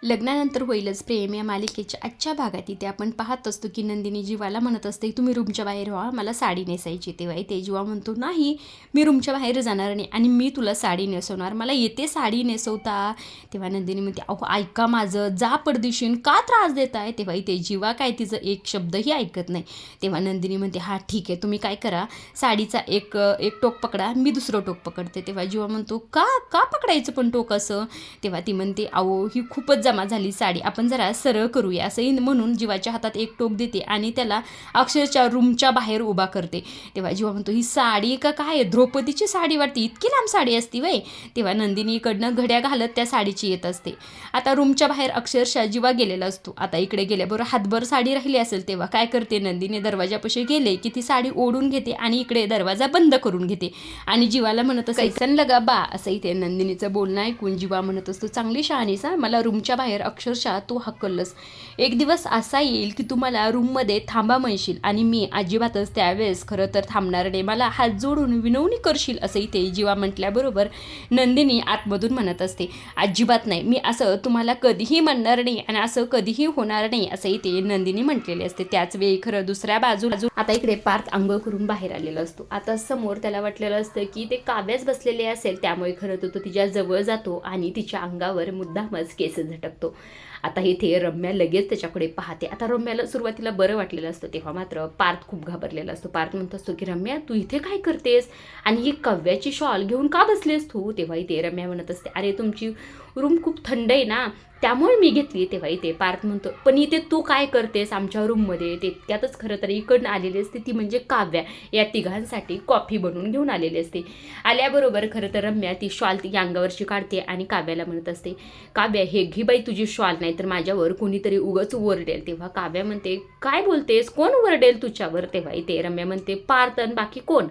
लग्नानंतर होईलच प्रेम या मालिकेच्या आजच्या भागात इथे आपण पाहत असतो की नंदिनी जीवाला म्हणत असते तुम्ही रूमच्या बाहेर व्हा, मला साडी नेसायची. तेव्हा ते जीवा म्हणतो नाही, मी रूमच्या बाहेर जाणार नाही आणि मी तुला साडी नेसवणार, मला येते साडी नेसवता. तेव्हा नंदिनी म्हणते अहो ऐका माझं, जा परदेशीन, का त्रास देत आहे. तेव्हा ते जीवा काय तिचं एक शब्दही ऐकत नाही. तेव्हा नंदिनी म्हणते हां ठीक आहे, तुम्ही काय करा, साडीचा एक टोक पकडा, मी दुसरं टोक पकडते. तेव्हा जीवा म्हणतो का का पकडायचं पण टोक असं. तेव्हा ती म्हणते अहो ही खूपच जमा झाली साडी, आपण जरा सरळ करूया असंही म्हणून जीवाच्या हातात एक टोक देते आणि त्याला अक्षरशः रूमच्या बाहेर उभा करते. तेव्हा जीवा म्हणतो ही साडी का काय, द्रौपदीची साडी वाटते, इतकी लांब साडी असती वय. तेव्हा नंदिनी इकडनं घड्या घालत त्या साडीची येत असते. आता रूमच्या बाहेर अक्षरशः जीवा गेलेला असतो. आता इकडे गेल्याबरोबर हातभर साडी राहिली असेल. तेव्हा काय करते नंदिनी, दरवाजापाशी गेले की ती साडी ओढून घेते आणि इकडे दरवाजा बंद करून घेते आणि जीवाला म्हणत असते कैसन लगा बा. असं इथे नंदिनीचं बोलणं ऐकून जीवा म्हणत असतो चांगली शहाणीस, मला रूमच्या बाहेर अक्षरशः तू हकललंस. एक दिवस असा येईल की तू मला रूममध्ये थांबा म्हणशील आणि मी अजिबातच त्यावेळेस खरं तर थांबणार नाही, मला हात जोडून विनवणी करशील. असं इथे जीवा म्हटल्याबरोबर नंदिनी आतमधून म्हणत असते अजिबात नाही, मी असं तुम्हाला कधीही म्हणणार नाही आणि असं कधीही होणार नाही, असं इथे नंदिनी म्हटलेले असते. त्याच वेळी खरं दुसऱ्या बाजूला आता इकडे पार्थ अंघोळ करून बाहेर आलेला असतो. आता समोर त्याला वाटलेलं असतं की ते काव्याच बसलेले असेल, त्यामुळे खरं तर तो तिच्या जवळ जातो आणि तिच्या अंगावर मुद्दामच केस झटकतो. आता इथे रम्या लगेच त्याच्याकडे पाहते. आता रम्याला सुरुवातीला बरं वाटलेलं असतं, तेव्हा मात्र पार्थ खूप घाबरलेला असतो. पार्थ म्हणत असतो की रम्या तू इथे काय करतेस आणि ही कव्याची शॉल घेऊन का बसलेस तू. तेव्हा इथे रम्या म्हणत असते अरे तुमची रूम खूप थंड आहे ना, त्यामुळे मी घेतली. तेव्हा इथे पार्थ म्हणतो पण इथे तू काय करतेस आमच्या रूममध्ये. त्यातच खरं तर इकडनं आलेली असते ती म्हणजे काव्या, या तिघांसाठी कॉफी बनवून घेऊन आलेली असते. आल्याबरोबर खरं तर रम्या ती शॉल ती अंगावरची काढते आणि काव्याला म्हणत असते काव्या हे घे बाई तुझी शॉल, नाही तर माझ्यावर कोणीतरी उगाच ओरडेल. तेव्हा काव्या म्हणते काय बोलतेस, कोण ओरडेल तुझ्यावर. तेव्हा इथे रम्या म्हणते पार्थ आणि बाकी कोण.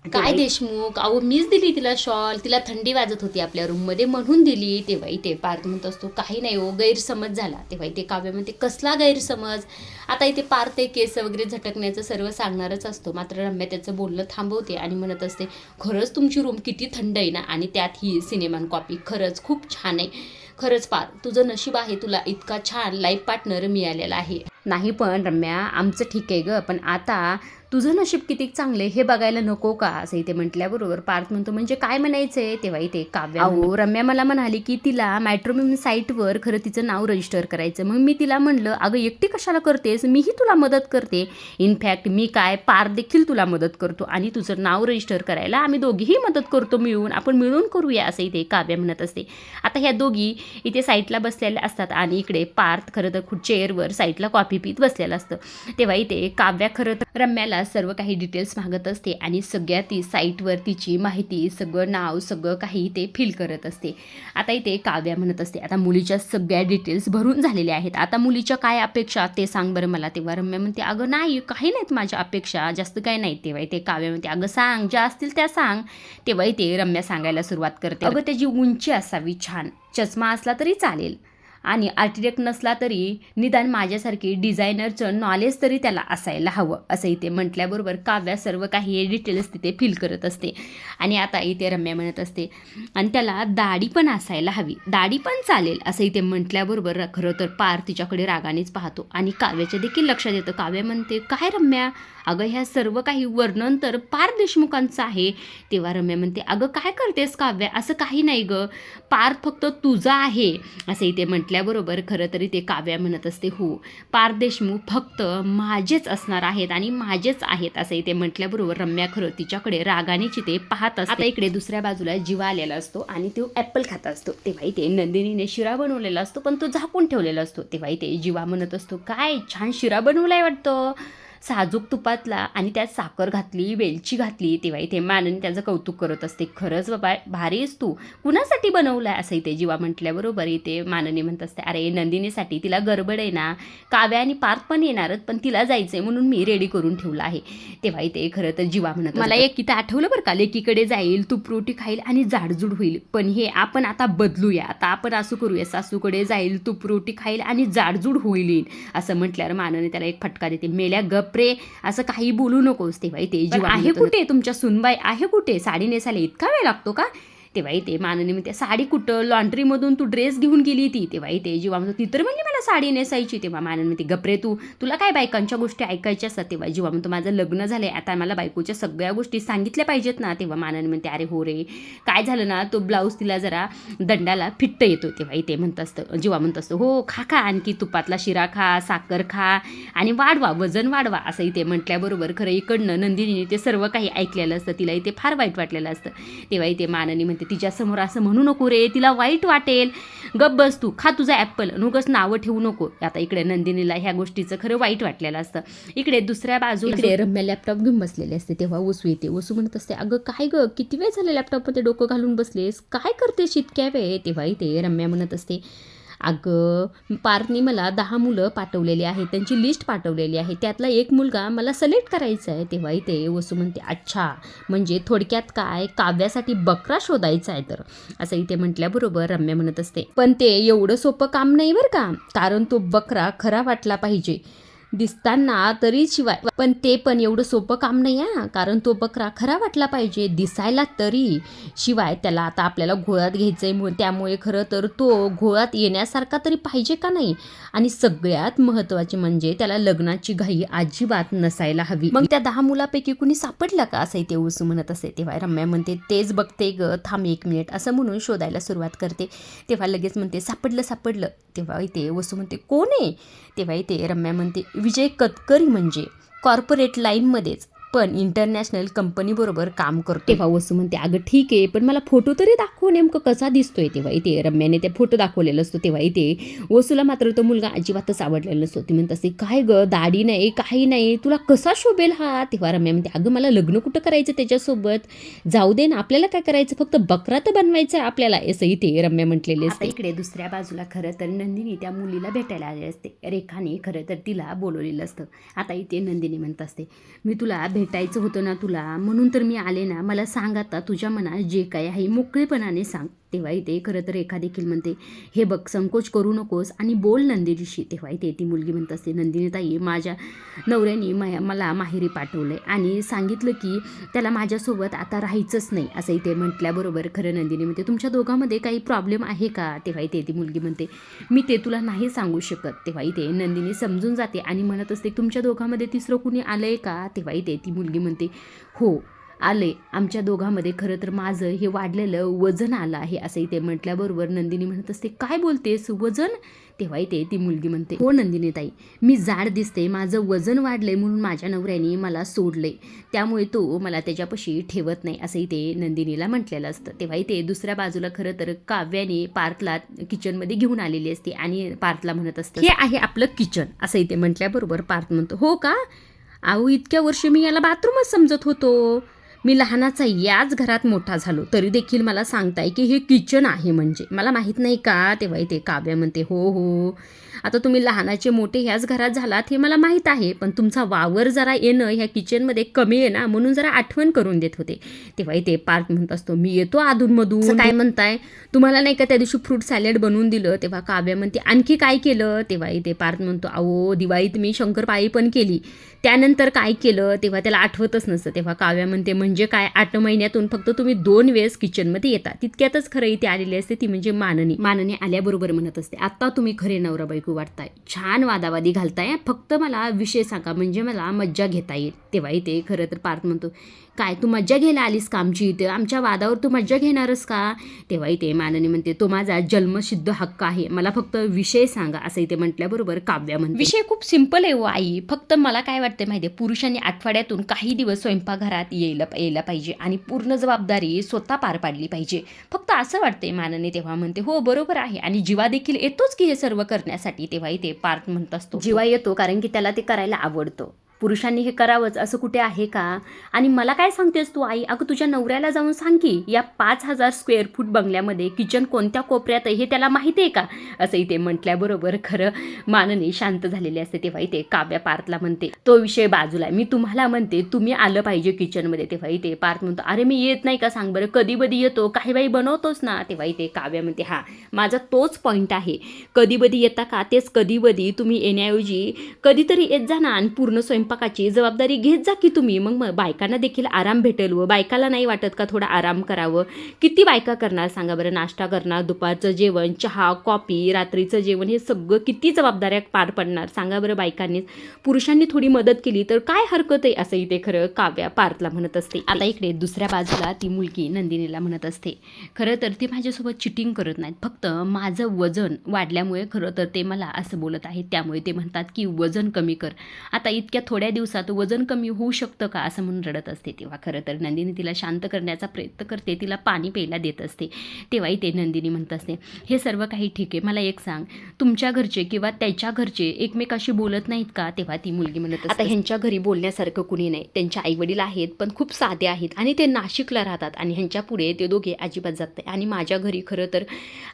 काय देशमुख, अहो मीच दिली तिला शॉल, तिला थंडी वाजत होती आपल्या रूममध्ये म्हणून दिली. तेव्हा इथे पार्थ म्हणत असतो काही नाही हो, गैरसमज झाला. तेव्हा इथे काव्य म्हणते कसला गैरसमज. आता इथे पार्थ केस वगैरे झटकण्याचं सर्व सांगणारच असतो, मात्र रम्या त्याचं बोलणं थांबवते आणि म्हणत असते खरंच तुमची रूम किती थंड आहे ना, आणि त्यात ही सिनेमान कॉपी खरंच खूप छान आहे. खरंच पार्थ तुझं नशीब आहे, तुला इतका छान लाईफ पार्टनर मिळालेला आहे. नाही पण रम्या आमचं ठीक आहे ग, पण आता तुझं नशीब किती चांगले हे बघायला नको का. असं इथे म्हटल्याबरोबर पार्थ म्हणतो म्हणजे काय म्हणायचंय. तेव्हा इथे काव्या अहो रम्या मला म्हणाली की तिला मॅट्रिमोनी साईटवर खरं तिचं नाव रजिस्टर करायचं. मग मी तिला म्हणलं अगं एकटी कशाला करतेस, मीही तुला मदत करते. इनफॅक्ट मी काय पार्थ देखील तुला मदत करतो आणि तुझं नाव रजिस्टर करायला आम्ही दोघीही मदत करतो मिळून, आपण मिळून करूया. असं इथे काव्या म्हणत असते. आता ह्या दोघी इथे साईटला बसलेल्या असतात आणि इकडे पार्थ खरं तर चेअरवर साईटला कॉफी पीत बसलेलं असतं. तेव्हा इथे काव्या खरं तर रम्याला सर्व काही डिटेल्स मागत असते आणि सगळ्या ती साईटवर तिची माहिती, सगळं नाव, सगळं काही ते फिल करत असते. आता इथे काव्या म्हणत असते आता मुलीच्या सगळ्या डिटेल्स भरून झालेल्या आहेत, आता मुलीच्या काय अपेक्षा ते सांग बरं मला. तेव्हा रम्या म्हणते अगं नाही काही नाहीत माझ्या अपेक्षा, जास्त काय नाही. तेव्हा इथे काव्या म्हणते अगं सांग, ज्या असतील त्या सांग. तेव्हा इथे रम्या सांगायला सुरुवात करते अगं त्याची उंची असावी छान, चष्मा असला तरी चालेल आणि आर्किटेक्ट नसला तरी निदान माझ्यासारखी डिझायनरचं नॉलेज तरी त्याला असायला हवं. असं इथे म्हटल्याबरोबर काव्या सर्व काही डिटेल्स तिथे फिल करत असते. आणि आता इथे रम्या म्हणत असते आणि त्याला दाढी पण असायला हवी, दाढी पण चालेल. असं इथे म्हटल्याबरोबर खरं तर पार्थ तिच्याकडे रागानेच पाहतो आणि काव्याच्या देखील लक्षात येतं. काव्या म्हणते काय रम्या, अगं ह्या सर्व काही वर्णन तर पार्थ देशमुखांचं आहे. तेव्हा रम्या म्हणते अगं काय करतेस काव्या, असं काही नाही गं, पार्थ फक्त तुझा आहे. असं इथे म्हटल्याबरोबर खरं तरी ते काव्या म्हणत असते हो पार्थ देशमुख फक्त माझेच असणार आहेत आणि माझेच आहेत. असं इथे म्हटल्याबरोबर रम्या खरं तिच्याकडे रागाने चिते पाहत असते. आता इकडे दुसऱ्या बाजूला जीवा आलेला असतो आणि तो ॲपल खात असतो. तेव्हा इथे नंदिनीने शिरा बनवलेला असतो पण तो झाकून ठेवलेला असतो. तेव्हा इथे जीवा म्हणत असतो काय छान शिरा बनवलाय वाटतं, साजूक तुपातला आणि त्यात साखर घातली, वेलची घातली. तेव्हा इथे माननी त्याचं कौतुक करत असते खरंच बाबा भारीच तू, कुणासाठी बनवलाय. असं इथे जीवा म्हटल्याबरोबर इथे माननी म्हणत असते अरे नंदिनीसाठी, तिला गडबड आहे ना, काव्या आणि पार्थ पण येणारच पण तिला जायचंय म्हणून मी रेडी करून ठेवलं आहे. तेव्हा इथे खरं तर जीवा म्हणत मला एक इथं आठवलं बरं का, लेकीकडे जाईल, तूप रोटी खाईल आणि जाडजूड होईल, पण हे आपण आता बदलूया, आता आपण असं करूया सासूकडे जाईल, तूप रोटी खाईल आणि जाडजूड होईल. असं म्हटल्यावर माननी त्याला एक फटका देते, मेल्या गप रे, असं काही बोलू नकोस. तेव्हा इथे जीवा आहे कुठे, तुमच्या सुनबाई आहे कुठे, साडी नेसायला इतका वेळ लागतो का. तेव्हा इथे माननी म्हणते साडी कुठं, लॉन्ड्रीमधून तू ड्रेस घेऊन गेली ती. तेव्हा इथे जीवा म्हणतो ती तर म्हणली मला साडी नेसायची. तेव्हा माननी म्हणते गपरे तुला काय बायकांच्या गोष्टी ऐकायच्या असतात. तेव्हा जीवा म्हणतो माझं लग्न झालंय, आता मला बायकोच्या सगळ्या गोष्टी सांगितल्या पाहिजेत ना. तेव्हा माननी म्हणते अरे हो रे, काय झालं ना, तो ब्लाऊज तिला जरा दंडाला फिट्ट येतो. तेव्हा इथे म्हणत असतं जीवा म्हणत असतो हो खा आणखी तुपातला शिरा खा, साखर खा आणि वाढवा, वजन वाढवा असं इथे म्हटल्याबरोबर खरं इकडनं नंदिनीने ते सर्व काही ऐकलेलं असतं. तिला इथे फार वाईट वाटलेलं असतं. तेव्हा इथे माननी म्हणते तिच्यासमोर असं म्हणू नको रे, तिला वाईट वाटेल, गप बस तू, खा तुझा ॲपल, नुकच नावं ठेवू नको. आता इकडे नंदिनीला ह्या गोष्टीचं खरं वाईट वाटलेलं असतं. इकडे दुसऱ्या बाजूला इकडे रम्या लॅपटॉप घेऊन बसलेले असते. तेव्हा वसू येते. वसू म्हणत असते अगं काय गं, किती वेळ झालं लॅपटॉपमध्ये डोकं घालून बसलेस, काय करतेस इतक्या वेळ. तेव्हा इथे रम्या म्हणत असते अगं पार्थनी मला 10 मुलं पाठवलेली आहे, त्यांची लिस्ट पाठवलेली आहे, त्यातला एक मुलगा मला सिलेक्ट करायचा आहे. तेव्हा इथे वसू म्हणते अच्छा, म्हणजे थोडक्यात काय, काव्यासाठी बकरा शोधायचा आहे तर, असं इथे म्हटल्याबरोबर रम्या म्हणत असते पण ते एवढं सोपं काम नाही बरं का, कारण तो बकरा खरा वाटला पाहिजे दिसताना तरी, शिवाय पण ते पण एवढं सोपं काम नाही आहे, कारण तो बकरा खरा वाटला पाहिजे दिसायला तरी, शिवाय त्याला आता आपल्याला घोळात घ्यायचं आहे, त्यामुळे खरं तर तो घोळात येण्यासारखा तरी पाहिजे का नाही, आणि सगळ्यात महत्त्वाचे म्हणजे त्याला लग्नाची घाई अजिबात नसायला हवी. मग त्या 10 मुलापैकी कुणी सापडलं का, असंही ते वसू म्हणत असे. तेव्हा रम्या म्हणते तेच बघते ग, थांब 1 मिनिट, असं म्हणून शोधायला सुरुवात करते. तेव्हा लगेच म्हणते सापडलं. तेव्हा इथे वसू म्हणते कोण आहे. तेव्हा इथे रम्या म्हणते विजय कतकरी, म्हणजे कॉर्पोरेट लाईनमध्येच पण इंटरनॅशनल कंपनीबरोबर काम करतो. तेव्हा वसू म्हणते अगं ठीक आहे, पण मला फोटो तरी दाखव नेमकं कसा दिसतोय. तेव्हा इथे रम्याने ते फोटो दाखवलेला असतो. तेव्हा इथे वसूला मात्र तो मुलगा अजिबातच आवडलेला नसतो. ती म्हणत असते काय ग, दाढी नाही काही नाही, तुला कसा शोभेल हा. तेव्हा रम्या म्हणते अगं मला लग्न कुठं करायचं त्याच्यासोबत, जाऊ दे ना, आपल्याला काय करायचं, फक्त बकरा तर बनवायचा आपल्याला, असं इथे रम्या म्हटलेले असते. इकडे दुसऱ्या बाजूला खरं तर नंदिनी त्या मुलीला भेटायला आली असते. रेखाने खरं तर तिला बोलवलेलं असतं. आता इथे नंदिनी म्हणत असते मी तुला भेटायचं होतं ना तुला, म्हणून तर मी आले ना, मला सांग आता तुझ्या मनात जे काही आहे मोकळेपणाने सांग. तेव्हा इथे खरं तर रेखा देखील म्हणते हे बघ संकोच करू नकोस आणि बोल नंदिनीशी. तेव्हा इथे ती मुलगी म्हणत असते नंदिनी ताई, माझ्या नवऱ्याने मला माहेरी पाठवलं आहे आणि सांगितलं की त्याला माझ्यासोबत आता राहायचंच नाही, असं इथे म्हटल्याबरोबर खरं नंदिनी म्हणते तुमच्या दोघांमध्ये काही प्रॉब्लेम आहे का. तेव्हा इथे ती मुलगी म्हणते मी ते तुला नाही सांगू शकत. तेव्हा इथे नंदिनी समजून जाते आणि म्हणत असते तुमच्या दोघांमध्ये तिसरं कुणी आलं आहे का. तेव्हा इथे ती मुलगी म्हणते हो आले, आमच्या दोघांमध्ये खरं तर माझं हे वाढलेलं वजन आलं आहे, असं इथे म्हटल्याबरोबर नंदिनी म्हणत असते काय बोलतेस वजन. तेव्हा इथे ती मुलगी म्हणते हो नंदिनी ताई, मी जाड दिसते, माझं वजन वाढलंय म्हणून माझ्या नवऱ्याने मला सोडले, त्यामुळे तो मला त्याच्यापाशी ठेवत नाही, असं इथे नंदिनीला म्हटलेलं असतं. तेव्हा इथे दुसऱ्या बाजूला खरं तर काव्याने पार्थला किचनमध्ये घेऊन आलेली असते आणि पार्थला म्हणत असतं हे आहे आपलं किचन, असं इथे म्हटल्याबरोबर पार्थ म्हणतो हो का, अहो इतक्या वर्ष मी याला बाथरूमच समजत होतो, मी लहानाचा याच घरात मोठा झालो तरी देखील मला सांगताय की हे किचन आहे, म्हणजे मला माहीत नाही का. तेव्हा इथे काव्या म्हणते हो आता तुम्ही लहानाचे मोठे ह्याच घरात झालात हे मला माहीत आहे, पण तुमचा वावर जरा येणं ह्या किचनमध्ये कमी आहे ना, म्हणून जरा आठवण करून देत होते. तेव्हा इथे पार्थ म्हणत असतो मी येतो अधूनमधून, काय म्हणताय तुम्हाला नाही का त्या दिवशी फ्रूट सॅलड बनवून दिलं. तेव्हा काव्या म्हणते आणखी काय केलं. तेव्हा इथे पार्थ म्हणतो अहो दिवाळीत मी शंकरपाळी पण केली, त्यानंतर काय केलं तेव्हा त्याला आठवतच नसतं. तेव्हा काव्या म्हणते म्हणजे काय, 8 महिन्यातून फक्त तुम्ही 2 वेळेस किचनमध्ये येता, तितक्यातच खरं इथे आलेली असते ती म्हणजे माननी आल्याबरोबर म्हणत असते आता तुम्ही खरे नवरा बायको वाटताय, छान वादावादी घालताय, फक्त मला विषय सांगा म्हणजे मला मज्जा घेता येईल. तेव्हा इथे खरं तर पार्थ म्हणतो काय तू मज्जा घ्यायला आलीस का आमची इथे, आमच्या वादावर तू मज्जा घेणारस का. तेव्हा इथे माननी म्हणते तो माझा जन्मसिद्ध हक्क आहे, मला फक्त विषय सांगा, असं इथे म्हटल्याबरोबर काव्या म्हणते विषय खूप सिंपल आहे आई, फक्त मला काय वाटते माहिती आहे, पुरुषांनी आठवड्यातून काही दिवस स्वयंपाकघरात यायला पाहिजे आणि पूर्ण जबाबदारी स्वतः पार पाडली पाहिजे, फक्त असं वाटतंय माननी. तेव्हा म्हणते हो बरोबर आहे आणि जीवा देखील येतोच की हे सर्व करण्यासाठी. तेव्हा इथे पार्थ म्हणत असतो जीवा येतो कारण की त्याला ते करायला आवडतं, पुरुषांनी हे करावंच असं कुठे आहे का. आणि मला काय सांगतेस तू आई, अगं तुझ्या नवऱ्याला जाऊन सांग की या 5000 स्क्वेअर फूट बंगल्यामध्ये किचन कोणत्या कोपऱ्यात आहे हे त्याला माहिती आहे का, असं इथे म्हटल्याबरोबर खरं माननी शांत झालेली असते. तेव्हा इथे काव्या पार्थला म्हणते तो विषय बाजूला, मी तुम्हाला म्हणते तुम्ही आलं पाहिजे किचनमध्ये. तेव्हा इथे पार्थ म्हणतो अरे मी येत नाही का सांग बरं, कधी कधी येतो, काही बाई बनवतोच ना. तेव्हा इथे काव्या म्हणते हा माझा तोच पॉईंट आहे, कधी कधी येता का, तेच कधी कधी तुम्ही येण्याऐवजी कधीतरी येत जा ना आणि पूर्ण स्वयंपाक स्वयंपाकाची जबाबदारी घेत जा की तुम्ही. मग बायकांना देखील आराम भेटेल व बायकाला नाही वाटत का थोडा आराम करावं? किती बायका करणार सांगा बरं? नाश्ता करणार, दुपारचं जेवण, चहा, कॉफी, रात्रीचं जेवण, हे सगळं किती जबाबदाऱ्या पार पडणार सांगा बरं बायकांनीच. पुरुषांनी थोडी मदत केली तर काय हरकत आहे, असं इथे खरं काव्या पार्थला म्हणत असते. आता इकडे दुसऱ्या बाजूला ती मुलगी नंदिनीला म्हणत असते, खरं तर ते माझ्यासोबत चिटिंग करत नाहीत, फक्त माझं वजन वाढल्यामुळे खरं तर ते मला असं बोलत आहेत. त्यामुळे ते म्हणतात की वजन कमी कर. आता इतक्या थोड्या दिवसात वजन कमी होऊ शकतं का, असं म्हणून रडत असते. तेव्हा खरं तर नंदिनी तिला शांत करण्याचा प्रयत्न करते, तिला पाणी प्यायला देत असते. तेव्हाही ते नंदिनी म्हणत असते, हे सर्व काही ठीक आहे, मला एक सांग, तुमच्या घरचे किंवा त्याच्या घरचे एकमेकाशी बोलत नाहीत का? तेव्हा ती मुलगी म्हणत असते, आता ह्यांच्या घरी बोलण्यासारखं कुणी नाही. त्यांच्या आईवडील आहेत पण खूप साधे आहेत आणि ते नाशिकला राहतात आणि ह्यांच्या पुढे ते दोघे अजिबात जात नाही. आणि माझ्या घरी खरं तर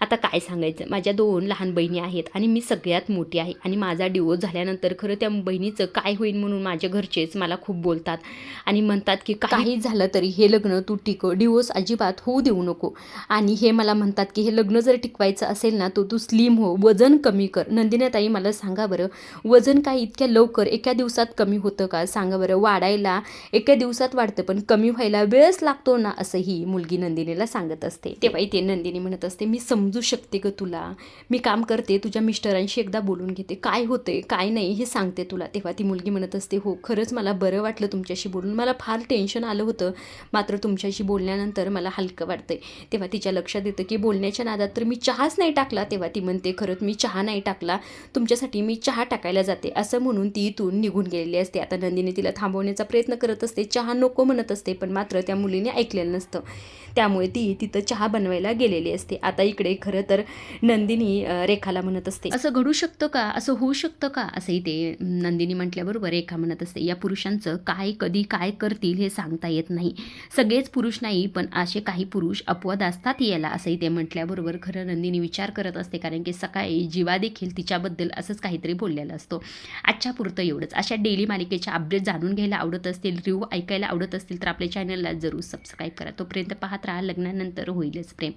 आता काय सांगायचं, माझ्या 2 लहान बहिणी आहेत आणि मी सगळ्यात मोठी आहे आणि माझा डिवोर्स झाल्यानंतर खरं त्या बहिणीचं काय होईल म्हणून माझ्या घरचेच मला खूप बोलतात आणि म्हणतात की काही झालं तरी हे लग्न तू टिकव, डिवोर्स अजिबात होऊ देऊ नको. आणि हे मला म्हणतात की हे लग्न जर टिकवायचं असेल ना तर तू स्लिम हो, वजन कमी कर. नंदिनीताई मला सांगा बरं, वजन काय इतक्या लवकर एका दिवसात कमी होतं का सांगा बरं? वाढायला एका दिवसात वाढतं पण कमी व्हायला वेळच लागतो ना, असं ही मुलगी नंदिनीला सांगत असते. तेव्हा इथे नंदिनी म्हणत असते, मी समजू शकते ग तुला, मी काम करते, तुझ्या मिस्टरांशी एकदा बोलून घेते, काय होते काय नाही हे सांगते तुला. तेव्हा ती मुलगी म्हणत असते, हो खरंच मला बरं वाटलं तुमच्याशी बोलून, मला फार टेन्शन आलं होतं, मात्र तुमच्याशी बोलल्यानंतर मला हलकं वाटतंय. तेव्हा तिच्या लक्षात येतं की बोलण्याच्या नादात तर मी चहाच नाही टाकला. तेव्हा ती म्हणते, खरंच मी चहा नाही टाकला, तुमच्यासाठी मी चहा टाकायला जाते, असं म्हणून ती इथून निघून गेलेली असते. आता नंदिनी तिला थांबवण्याचा प्रयत्न करत असते, चहा नको म्हणत असते, पण मात्र त्या मुलीने ऐकलेलं नसतं. त्यामुळे ती तिथं चहा बनवायला गेलेली असते. आता इकडे खरं तर नंदिनी रेखाला म्हणत असते, असं घडू शकतं का, असं होऊ शकतं का, असंही ते नंदिनी म्हटल्याबरोबर रेखा म्हणत असते, या पुरुषांचं काय कधी काय करतील हे सांगता येत नाही. सगळेच पुरुष नाही पण असे काही पुरुष अपवाद असतात याला, असंही ते म्हटल्याबरोबर खरं नंदिनी विचार करत असते, कारण की सकाळी जीवा देखील तिच्याबद्दल असंच काहीतरी बोललेलं असतो. आजच्या पुरतं एवढंच. अशा डेली मालिकेच्या अपडेट जाणून घ्यायला आवडत असतील, रिव्ह्यू ऐकायला आवडत असतील तर आपल्या चॅनलला जरूर सबस्क्राईब करा. तोपर्यंत पाहत राहा, लग्नानंतर होईलच प्रेम.